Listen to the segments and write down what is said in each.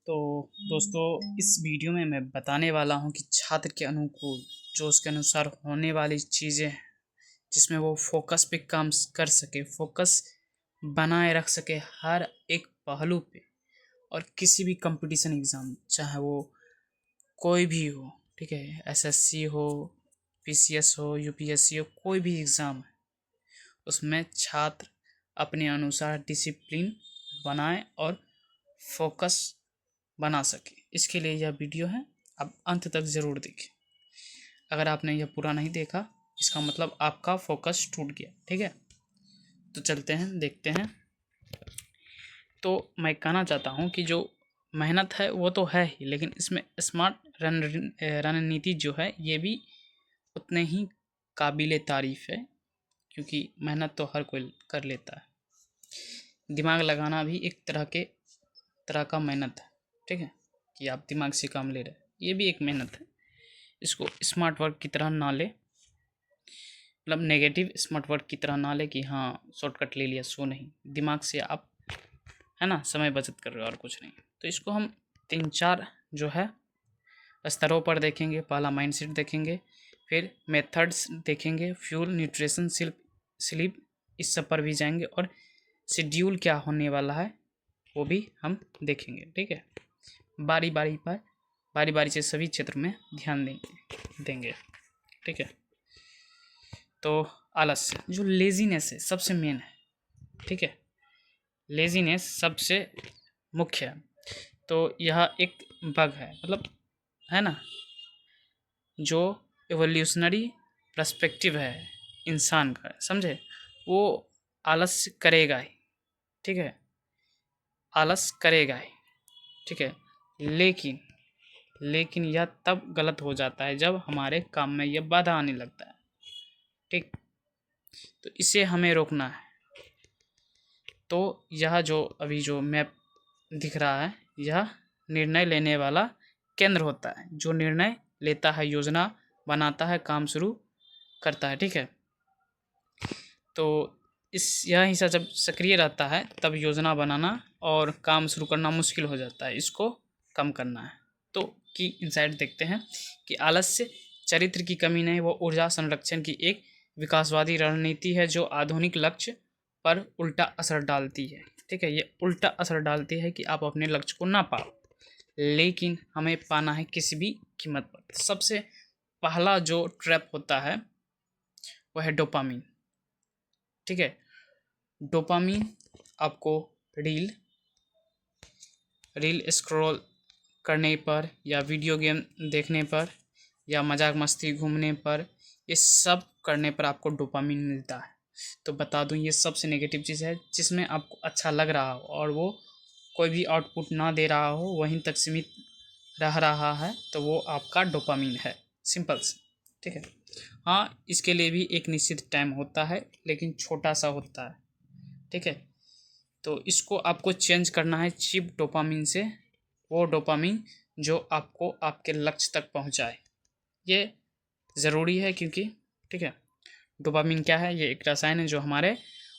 तो दोस्तों, इस वीडियो में मैं बताने वाला हूं कि छात्र के अनुकूल जो उसके अनुसार होने वाली चीज़ें हैं, जिसमें वो फोकस पे काम कर सके, फोकस बनाए रख सके हर एक पहलू पे। और किसी भी कंपटीशन एग्ज़ाम, चाहे वो कोई भी हो, ठीक है, एसएससी हो, पीसीएस हो, यूपीएससी हो, कोई भी एग्ज़ाम है, उसमें छात्र अपने अनुसार डिसिप्लिन बनाए और फोकस बना सके। इसके लिए यह वीडियो है, आप अंत तक ज़रूर देखें। अगर आपने यह पूरा नहीं देखा, इसका मतलब आपका फोकस टूट गया। ठीक है, तो चलते हैं, देखते हैं। तो मैं कहना चाहता हूँ कि जो मेहनत है वो तो है ही, लेकिन इसमें स्मार्ट रणनीति जो है ये भी उतने ही काबिले तारीफ़ है, क्योंकि मेहनत तो हर कोई कर लेता है। दिमाग लगाना भी एक तरह का मेहनत है। ठीक है, कि आप दिमाग से काम ले रहे हैं, ये भी एक मेहनत है। इसको स्मार्ट वर्क की तरह ना ले, मतलब नेगेटिव स्मार्ट वर्क की तरह ना ले कि हाँ शॉर्टकट ले लिया, सो नहीं। दिमाग से आप, है ना, समय बचत कर रहे हो और कुछ नहीं। तो इसको हम 3-4 जो है स्तरों पर देखेंगे। पहला माइंडसेट देखेंगे, फिर मेथड्स देखेंगे, फ्यूल, न्यूट्रिशन, स्लीप, इस सब पर भी जाएंगे, और शेड्यूल क्या होने वाला है वो भी हम देखेंगे। ठीक है, बारी बारी से सभी क्षेत्र में ध्यान देंगे। ठीक है, तो आलस्य, जो लेजीनेस है, सबसे मेन है। ठीक है, लेजीनेस सबसे मुख्य है। तो यह एक बग है, मतलब, है ना, जो एवोल्यूशनरी पर्सपेक्टिव है इंसान का, समझे, वो आलस्य करेगा ही। ठीक है, आलस करेगा ही। ठीक है, लेकिन यह तब गलत हो जाता है जब हमारे काम में यह बाधा आने लगता है। ठीक, तो इसे हमें रोकना है। तो यह जो अभी जो मैप दिख रहा है, यह निर्णय लेने वाला केंद्र होता है, जो निर्णय लेता है, योजना बनाता है, काम शुरू करता है। ठीक है, तो यह हिस्सा जब सक्रिय रहता है तब योजना बनाना और काम शुरू करना मुश्किल हो जाता है। इसको कम करना है। तो की इंसाइट देखते हैं कि आलस्य चरित्र की कमी नहीं, वो ऊर्जा संरक्षण की एक विकासवादी रणनीति है जो आधुनिक लक्ष्य पर उल्टा असर डालती है। ठीक है, ये उल्टा असर डालती है कि आप अपने लक्ष्य को ना पाओ, लेकिन हमें पाना है किसी भी कीमत पर। सबसे पहला जो ट्रैप होता है वह है डोपामीन। ठीक है, डोपामीन आपको रील स्क्रॉल करने पर, या वीडियो गेम देखने पर, या मजाक मस्ती घूमने पर, ये सब करने पर आपको डोपामीन मिलता है। तो बता दूं, ये सबसे नेगेटिव चीज़ है। जिसमें आपको अच्छा लग रहा हो और वो कोई भी आउटपुट ना दे रहा हो, वहीं तक सीमित रह रहा है, तो वो आपका डोपामीन है, सिंपल से। ठीक है, हाँ, इसके लिए भी एक निश्चित टाइम होता है, लेकिन छोटा सा होता है। ठीक है, तो इसको आपको चेंज करना है चीप डोपामीन से, वो डोपामीन जो आपको आपके लक्ष्य तक पहुंचाए। ये ज़रूरी है, क्योंकि, ठीक है, डोपामीन क्या है? ये एक रसायन है जो हमारे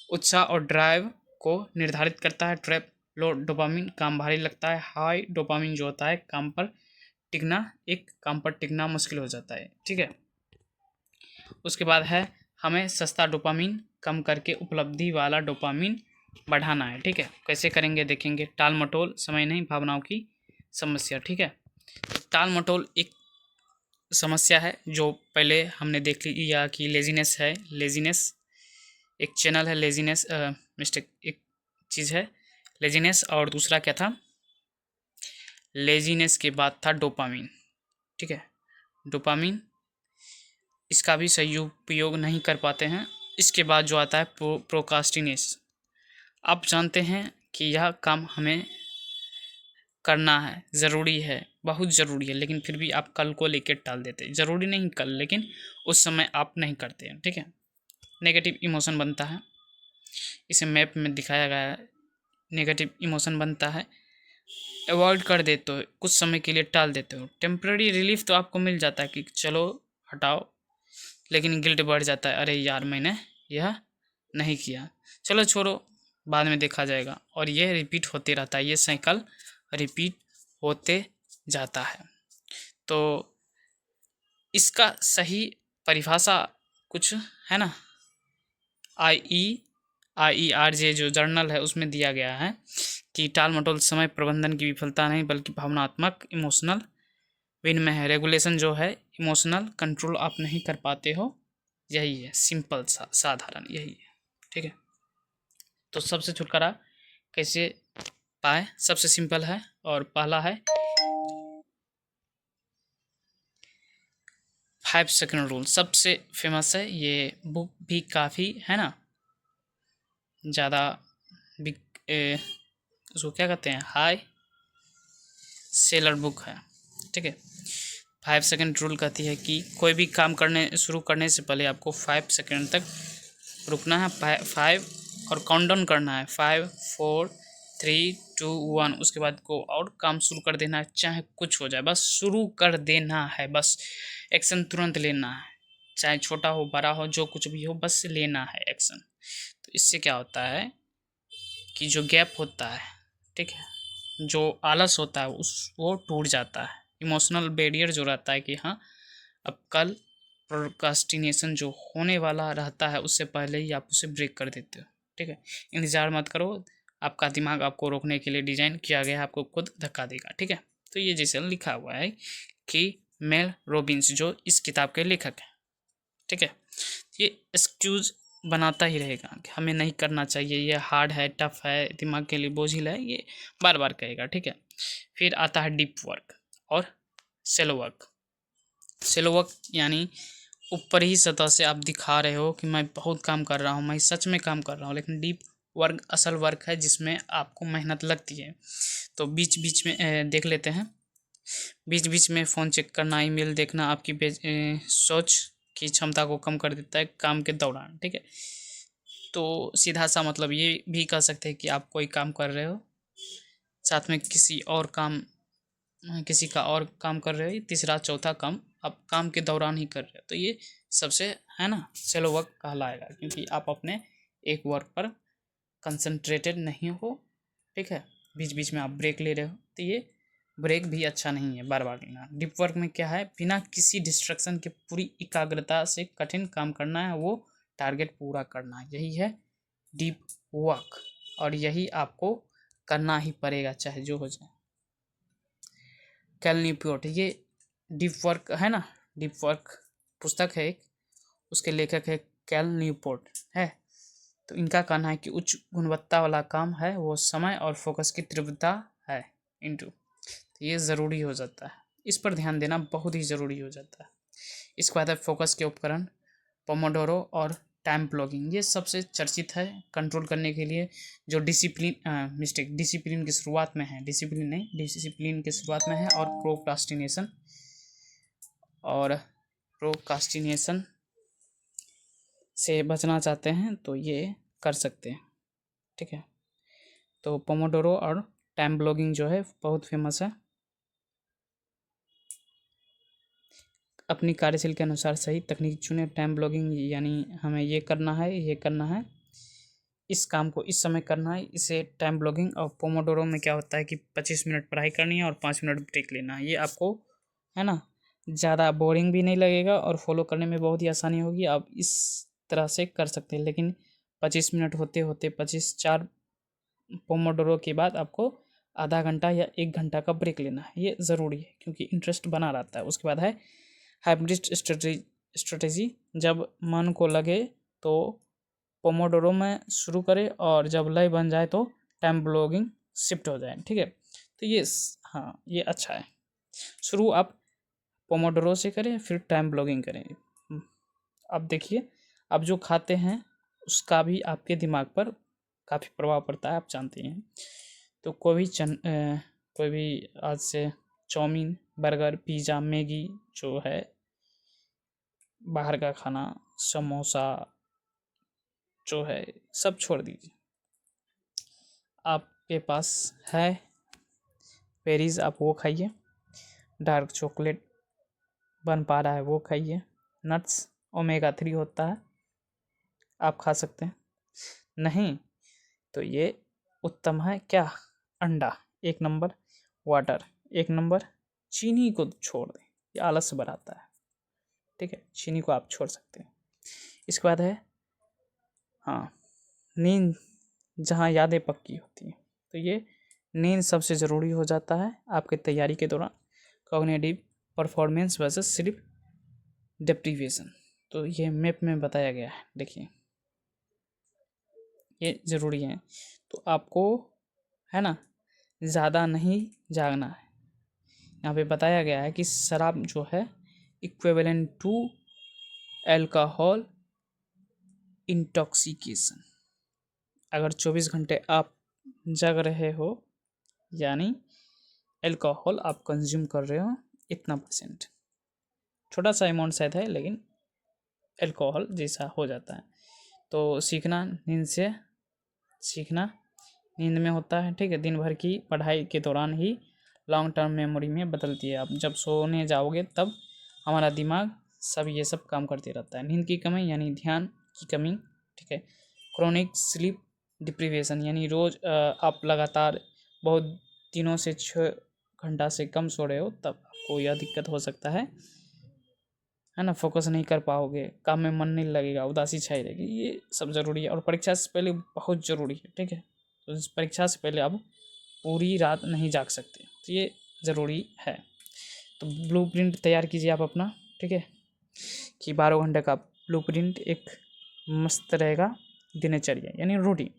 उत्साह और ड्राइव को निर्धारित करता है। ट्रैप लो डोपामीन, काम भारी लगता है। हाई डोपामीन जो होता है, काम पर टिकना मुश्किल हो जाता है। ठीक है, उसके बाद है हमें सस्ता डोपामीन कम करके उपलब्धि वाला डोपामीन बढ़ाना है। ठीक है, कैसे करेंगे देखेंगे। टाल मटोल समय नहीं, भावनाओं की समस्या। ठीक है, तो टाल मटोल एक समस्या है जो पहले हमने देख लिया कि लेजीनेस है। लेजीनेस एक चैनल है, लेजीनेस मिस्टेक एक चीज़ है लेजीनेस, और दूसरा क्या था? लेजीनेस के बाद था डोपामीन। ठीक है, डोपामीन, इसका भी सही उपयोग नहीं कर पाते हैं। इसके बाद जो आता है प्रोकास्टिनेस। आप जानते हैं कि यह काम हमें करना है, ज़रूरी है, बहुत ज़रूरी है, लेकिन फिर भी आप कल को लेकर टाल देते हैं। ज़रूरी नहीं कल, लेकिन उस समय आप नहीं करते हैं। ठीक है, नेगेटिव इमोशन बनता है, इसे मैप में दिखाया गया है। नेगेटिव इमोशन बनता है, अवॉइड कर देते हो, कुछ समय के लिए टाल देते हो। टेम्प्रेरी रिलीफ तो आपको मिल जाता है कि चलो हटाओ, लेकिन गिल्ट बढ़ जाता है, अरे यार मैंने यह नहीं किया, चलो छोड़ो, बाद में देखा जाएगा। और ये रिपीट होते रहता है, ये साइकिल रिपीट होते जाता है। तो इसका सही परिभाषा कुछ है ना, IERJ जो जर्नल है उसमें दिया गया है कि टाल मटोल समय प्रबंधन की विफलता नहीं बल्कि भावनात्मक इमोशनल विनम्य है। रेगुलेशन जो है इमोशनल कंट्रोल आप नहीं कर पाते हो, यही है सिंपल साधारण यही है। ठीक है, तो सबसे छुटकारा कैसे पाए, सबसे सिंपल है और पहला है 5 सेकंड रूल, सबसे फेमस है ये बुक भी काफ़ी है ना ज़्यादा उसको क्या कहते हैं, हाई सेलर बुक है। ठीक है, 5 सेकंड रूल कहती है कि कोई भी काम करने शुरू करने से पहले आपको 5 सेकंड तक रुकना है, 5 और काउंट डाउन करना है, 5 4 3 2 1, उसके बाद को और काम शुरू कर देना है, चाहे कुछ हो जाए बस शुरू कर देना है, बस एक्शन तुरंत लेना है, चाहे छोटा हो बड़ा हो जो कुछ भी हो बस लेना है एक्शन। तो इससे क्या होता है कि जो गैप होता है, ठीक है, जो आलस होता है वो टूट जाता है। इमोशनल बैरियर जो रहता है कि हाँ अब कल प्रोक्रास्टिनेशन जो होने वाला रहता है उससे पहले ही आप उसे ब्रेक कर देते हो। ठीक है, इंतज़ार मत करो, आपका दिमाग आपको रोकने के लिए डिजाइन किया गया है, आपको खुद धक्का देगा। ठीक है, तो ये जैसे लिखा हुआ है कि मेल रॉबिन्स जो इस किताब के लेखक हैं, ठीक है, ये एक्सक्यूज बनाता ही रहेगा कि हमें नहीं करना चाहिए, ये हार्ड है, टफ है, दिमाग के लिए बोझिल है, ये बार बार कहेगा। ठीक है, फिर आता है डीप वर्क और सेलो वर्क। सेलो वर्क यानी ऊपर ही सतह से आप दिखा रहे हो कि मैं बहुत काम कर रहा हूँ, मैं सच में काम कर रहा हूँ, लेकिन डीप वर्क असल वर्क है जिसमें आपको मेहनत लगती है। तो बीच बीच में देख लेते हैं, बीच बीच में फ़ोन चेक करना, ईमेल देखना आपकी सोच की क्षमता को कम कर देता है काम के दौरान। ठीक है, तो सीधा सा मतलब ये भी कह सकते हैं कि आप कोई काम कर रहे हो, साथ में किसी का और काम कर रहे हो, तीसरा चौथा काम आप काम के दौरान ही कर रहे हो, तो ये सबसे है ना सेलो वर्क कहलाएगा, क्योंकि आप अपने एक वर्क पर कंसंट्रेटेड नहीं हो। ठीक है, बीच बीच में आप ब्रेक ले रहे हो, तो ये ब्रेक भी अच्छा नहीं है बार बार लेना। डीप वर्क में क्या है, बिना किसी डिस्ट्रक्शन के पूरी एकाग्रता से कठिन काम करना है, वो टारगेट पूरा करना है, यही है डीप वर्क, और यही आपको करना ही पड़ेगा चाहे जो हो जाए। कैल न्यूपोर्ट, ये डीप वर्क है ना, डीप वर्क पुस्तक है एक, उसके लेखक है कैल न्यूपोर्ट है। तो इनका कहना है कि उच्च गुणवत्ता वाला काम है वो समय और फोकस की तीव्रता है इनटू, तो ये ज़रूरी हो जाता है, इस पर ध्यान देना बहुत ही ज़रूरी हो जाता है। इसके बाद है फोकस के उपकरण, पोमोडोरो और टाइम ब्लॉकिंग, ये सबसे चर्चित है कंट्रोल करने के लिए। जो डिसिप्लिन की शुरुआत में है, डिसिप्लिन की शुरुआत में है, और प्रोक्रास्टिनेशन से बचना चाहते हैं तो ये कर सकते हैं। ठीक है, तो पोमोडोरो और टाइम ब्लॉकिंग जो है बहुत फेमस है। अपनी कार्यशैली के अनुसार सही तकनीक चुने, टाइम ब्लॉकिंग यानी हमें ये करना है, इस काम को इस समय करना है, इसे टाइम ब्लॉकिंग। और पोमोडोरो में क्या होता है कि 25 मिनट पढ़ाई करनी है और 5 मिनट ब्रेक लेना है, ये आपको है ना ज़्यादा बोरिंग भी नहीं लगेगा और फॉलो करने में बहुत ही आसानी होगी, आप इस तरह से कर सकते हैं। लेकिन 25 मिनट होते होते 4 पोमोडोरो के बाद आपको आधा घंटा या 1 घंटा का ब्रेक लेना है, ये ज़रूरी है क्योंकि इंटरेस्ट बना रहता है। उसके बाद है हाइब्रिड स्ट्रेटेजी, जब मन को लगे तो पोमोडोरो में शुरू करें और जब लय बन जाए तो टाइम ब्लॉकिंग शिफ्ट हो जाए। ठीक है, तो ये हाँ ये अच्छा है, शुरू आप पोमोडोरो से करें फिर टाइम ब्लॉकिंग करें। अब देखिए, आप जो खाते हैं उसका भी आपके दिमाग पर काफ़ी प्रभाव पड़ता है, आप जानते हैं। तो कोई भी आज से चाउमीन, बर्गर, पिज़्ज़ा, मैगी जो है बाहर का खाना, समोसा जो है सब छोड़ दीजिए। आपके पास है पेरीज, आप वो खाइए, डार्क चॉकलेट बन पा रहा है वो खाइए, नट्स ओमेगा 3 होता है आप खा सकते हैं, नहीं तो ये उत्तम है क्या, अंडा 1 नंबर, वाटर एक नंबर, चीनी को छोड़ दें, ये आलस बढ़ाता है, ठीक है, चीनी को आप छोड़ सकते हैं। इसके बाद है हाँ नींद, जहाँ यादें पक्की होती हैं, तो ये नींद सबसे ज़रूरी हो जाता है आपके तैयारी के दौरान। Cognitive performance versus sleep deprivation, तो ये मैप में बताया गया है, देखिए ये ज़रूरी है। तो आपको है ना ज़्यादा नहीं जागना है। यहाँ पे बताया गया है कि शराब जो है इक्विवेलेंट टू एल्कोहल इंटॉक्सिकेशन। अगर 24 घंटे आप जग रहे हो यानी एल्कोहल आप कंज्यूम कर रहे हो इतना %, छोटा सा अमाउंट शायद है लेकिन एल्कोहल जैसा हो जाता है। तो सीखना नींद से, सीखना नींद में होता है, ठीक है। दिन भर की पढ़ाई के दौरान ही लॉन्ग टर्म मेमोरी में बदलती है। आप जब सोने जाओगे तब हमारा दिमाग सब ये सब काम करते रहता है। नींद की कमी यानी ध्यान की कमी, ठीक है। क्रोनिक स्लीप डिप्रीवेशन यानी रोज़ आप लगातार बहुत दिनों से 6 घंटा से कम सो रहे हो तब आपको यह दिक्कत हो सकता है ना। फोकस नहीं कर पाओगे, काम में मन नहीं लगेगा, उदासी छाई रहेगी, ये सब ज़रूरी है। और परीक्षा से पहले बहुत ज़रूरी है, ठीक है। तो इस परीक्षा से पहले आप पूरी रात नहीं जाग सकते, तो ये ज़रूरी है। तो ब्लूप्रिंट तैयार कीजिए आप अपना, ठीक है, कि 12 घंटे का ब्लूप्रिंट एक मस्त रहेगा दिनचर्या यानी रूटीन।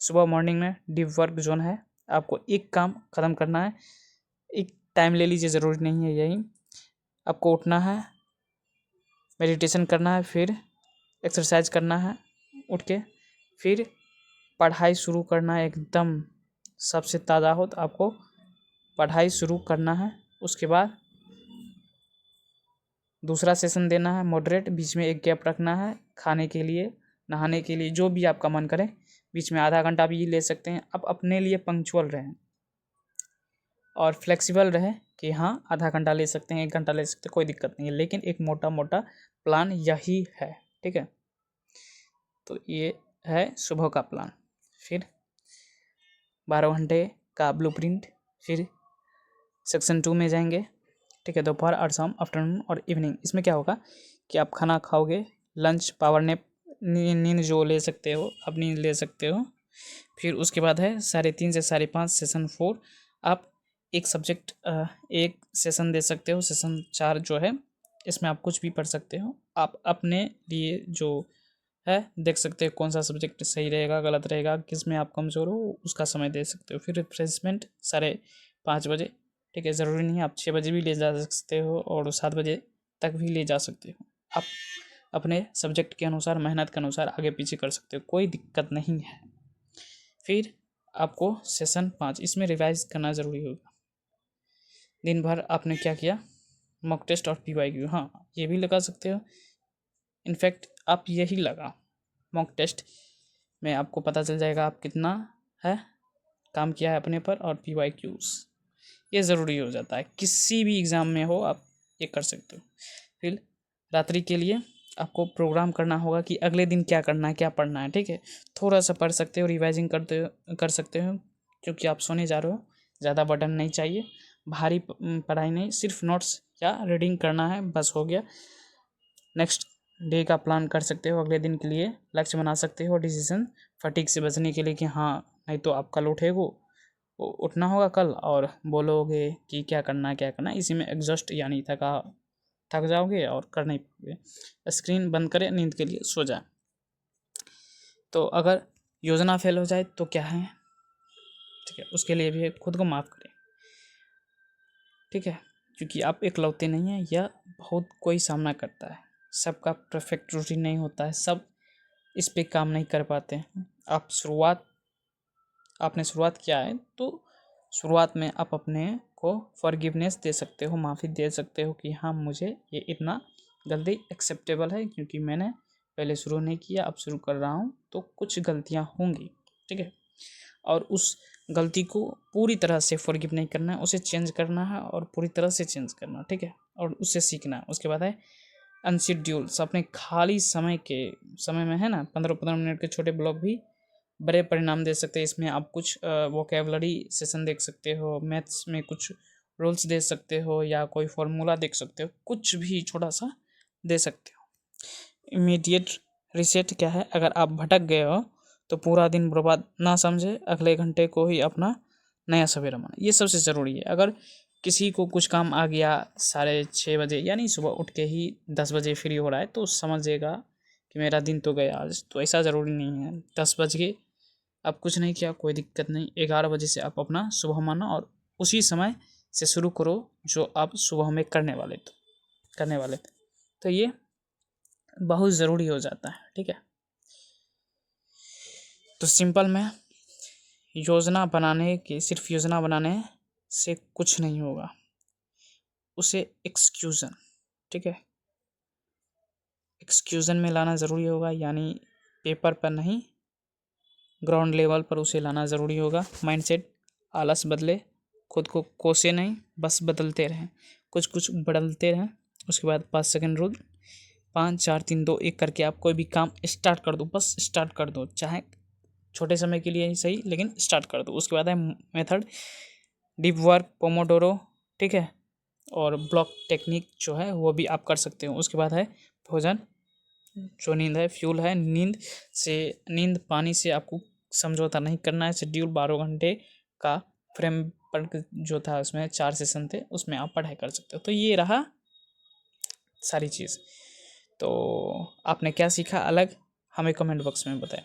सुबह मॉर्निंग में डीप वर्क जोन है, आपको एक काम ख़त्म करना है, एक टाइम ले लीजिए, ज़रूरी नहीं है यही। आपको उठना है, मेडिटेशन करना है, फिर एक्सरसाइज करना है उठ के, फिर पढ़ाई शुरू करना है एकदम सबसे ताज़ा हो तो आपको पढ़ाई शुरू करना है। उसके बाद दूसरा सेशन देना है मॉडरेट, बीच में एक गैप रखना है खाने के लिए, नहाने के लिए, जो भी आपका मन करे, बीच में आधा घंटा भी ले सकते हैं। आप अपने लिए पंक्चुअल रहें और फ्लेक्सिबल रहें कि हाँ आधा घंटा ले सकते हैं, 1 घंटा ले सकते हैं, कोई दिक्कत नहीं है, लेकिन एक मोटा मोटा प्लान यही है, ठीक है। तो ये है सुबह का प्लान, फिर 12 घंटे का ब्लूप्रिंट, फिर सेक्शन 2 में जाएंगे, ठीक है। दोपहर और शाम, आफ्टरनून और इवनिंग। इसमें क्या होगा कि आप खाना खाओगे, लंच, पावर नैप, नींद जो ले सकते हो आप नींद ले सकते हो। फिर उसके बाद है 3:30 से 5:30 सेशन 4, आप एक सब्जेक्ट एक सेशन दे सकते हो। सेशन 4 जो है इसमें आप कुछ भी पढ़ सकते हो, आप अपने लिए जो है देख सकते हो कौन सा सब्जेक्ट सही रहेगा, गलत रहेगा, किस में आप कमज़ोर हो, उसका समय दे सकते हो। फिर रिफ्रेशमेंट 5:30 बजे, ठीक है। ज़रूरी नहीं है, आप 6 बजे भी ले जा सकते हो और 7 बजे तक भी ले जा सकते हो। आप अपने सब्जेक्ट के अनुसार, मेहनत के अनुसार आगे पीछे कर सकते हो, कोई दिक्कत नहीं है। फिर आपको सेशन 5 इसमें रिवाइज करना ज़रूरी होगा। दिन भर आपने क्या किया, मॉक टेस्ट और PYQ, हाँ ये भी लगा सकते हो। इनफैक्ट आप यही लगा, मॉक टेस्ट में आपको पता चल जाएगा आप कितना है काम किया है अपने पर, और PYQs ये ज़रूरी हो जाता है, किसी भी एग्ज़ाम में हो आप ये कर सकते हो। फिर रात्रि के लिए आपको प्रोग्राम करना होगा कि अगले दिन क्या करना है, क्या पढ़ना है, ठीक है। थोड़ा सा पढ़ सकते हो, रिवाइजिंग कर सकते हो, क्योंकि आप सोने जा रहे हो, ज़्यादा बर्डन नहीं चाहिए, भारी पढ़ाई नहीं, सिर्फ नोट्स या रीडिंग करना है, बस हो गया। नेक्स्ट डे का प्लान कर सकते हो, अगले दिन के लिए लक्ष्य बना सकते हो। डिसीजन फटीक से बचने के लिए कि हाँ नहीं तो आप कल उठना होगा कल और बोलोगे कि क्या करना है क्या करना है, इसी में एग्जॉस्ट यानी थक जाओगे और कर नहीं पाओगे। स्क्रीन बंद करें, नींद के लिए सो जाए। तो अगर योजना फेल हो जाए तो क्या है, ठीक है, उसके लिए भी खुद को माफ़ करें, ठीक है, क्योंकि आप एकलौते नहीं हैं, यह बहुत कोई सामना करता है, सबका परफेक्ट रूटीन नहीं होता है, सब इस पे काम नहीं कर पाते हैं। आपने शुरुआत किया है तो शुरुआत में आप अपने को फॉरगिवनेस दे सकते हो, माफ़ी दे सकते हो कि हाँ मुझे ये इतना गलती एक्सेप्टेबल है, क्योंकि मैंने पहले शुरू नहीं किया, अब शुरू कर रहा हूँ तो कुछ गलतियाँ होंगी, ठीक है। और उस गलती को पूरी तरह से फॉरगिव नहीं करना है, उसे चेंज करना है और पूरी तरह से चेंज करना, ठीक है, और उससे सीखना है। उसके बाद है अनशेड्यूल्स, अपने खाली समय में है ना 15-15 मिनट के छोटे ब्लॉग भी बड़े परिणाम दे सकते हैं। इसमें आप कुछ वोकेबलरी सेशन देख सकते हो, मैथ्स में कुछ रूल्स दे सकते हो या कोई फॉर्मूला देख सकते हो, कुछ भी छोटा सा दे सकते हो। इमीडिएट रीसेट क्या है, अगर आप भटक गए हो तो पूरा दिन बर्बाद ना समझे, अगले घंटे को ही अपना नया सवेरा माने, ये सबसे ज़रूरी है। अगर किसी को कुछ काम आ गया 6:30 बजे, यानी सुबह उठ के ही 10 बजे फ्री हो रहा है, तो समझेगा कि मेरा दिन तो गया आज। तो ऐसा ज़रूरी नहीं है 10 बजे आप कुछ नहीं किया, कोई दिक्कत नहीं, 11 बजे से आप अपना सुबह माना और उसी समय से शुरू करो जो आप सुबह में करने वाले थे। तो ये बहुत ज़रूरी हो जाता है, ठीक है। तो सिंपल में सिर्फ योजना बनाने से कुछ नहीं होगा, उसे एक्सक्यूज़न, ठीक है, एक्सक्यूज़न में लाना ज़रूरी होगा, यानी पेपर पर नहीं, ग्राउंड लेवल पर उसे लाना ज़रूरी होगा। माइंडसेट आलस बदले, खुद को कोसे नहीं, बस बदलते रहें, कुछ कुछ बदलते रहें। उसके बाद 5 सेकंड रूल, 5 4 3 2 1 करके आप कोई भी काम स्टार्ट कर दो, बस स्टार्ट कर दो, चाहे छोटे समय के लिए ही सही, लेकिन स्टार्ट कर दो। उसके बाद है मेथड डीप वर्क, पोमोडोरो, ठीक है, और ब्लॉक टेक्निक जो है वो भी आप कर सकते हो। उसके बाद है भोजन, जो नींद है फ्यूल है, नींद पानी से आपको समझौता नहीं करना है। शेड्यूल 12 घंटे का फ्रेम पर जो था उसमें 4 सेशन थे, उसमें आप पढ़ाई कर सकते हो। तो ये रहा सारी चीज़। तो आपने क्या सीखा अलग, हमें कमेंट बॉक्स में बताएं।